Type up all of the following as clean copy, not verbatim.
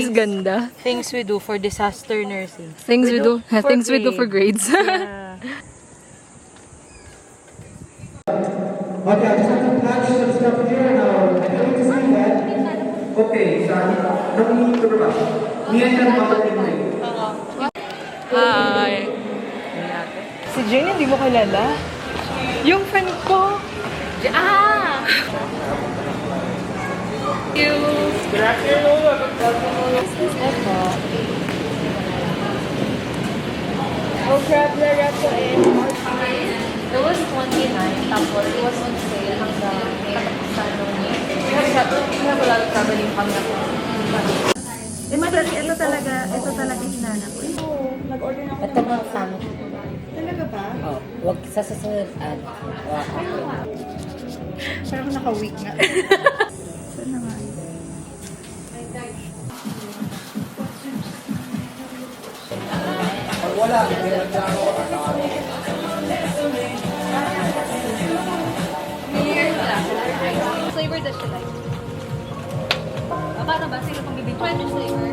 ganda. Things we do for disaster nursing. Things we do for grades. Yeah. Okay, I just have to patch some stuff here now. I can't wait to see that. Okay, sorry. No need to rush. Me and them are doing. Hi. Si Jane, hindi mo kilala? Yung friend ko. Ah! You. Good afternoon. I'll grab the repo in. It was 29, tapos it was on sale hanggang katapusan nung we have a lot of traveling coming up. Ito talaga hinanap ko. Nag-order na ako. Ito mga family. Talaga ba? Oh, wag sa susunod. Parang ako naka-week na. Saan na nga yun? Wala. Flavor does she like? Paano ba? Sino pang bibig? French flavor?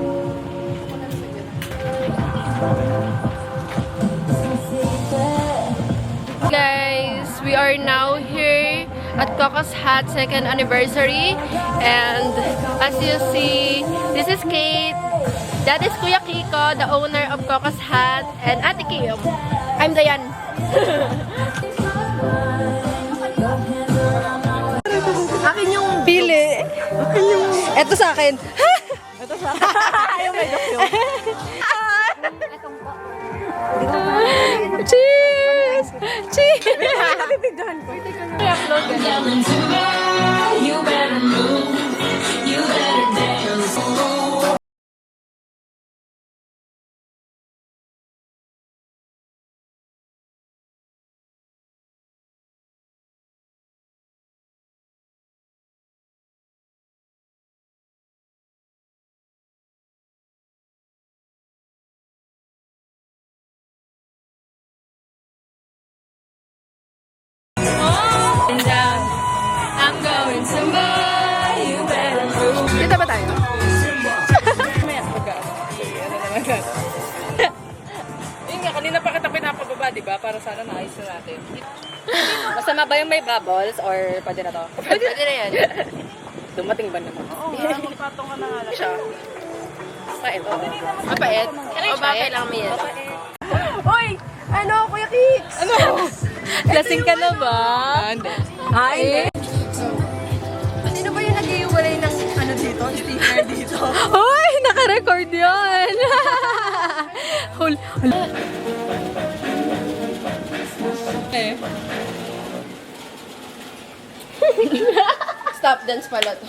Guys, we are now here at Coco's Hat 2nd anniversary, and as you see, this is Kate, that is Kuya Kiko, the owner of Coco's Hat, and Ate Kim. I'm Dayan. Akin yung pili. Akin yung... Eto sa akin. Eto sa akin. Ayaw may dokyo. Cheers! Cheers! Nabibigdahan ko. I-upload ka na. You better move. You better dance. I'm going to buy you better move. Kita ba tayo? Yun nga, kanina pa kita pinapababa, di ba? Para sana naayos na natin. Masama ba yung may bubbles or pwede na to? Pwede na yan. Dumating ba naman? Oo, magpatong ka na nga lang. Siya. Mapait. Mapait? O ba kailangan mo yan? Uy! Ano? Kuya Kicks! Ano? Lasing ka na ba? Hindi. Ay! Sino ba yung nag-iwalay ng ano dito? Sticker dito? Hoy! Naka-record yun! Okay. Stop dance pala to.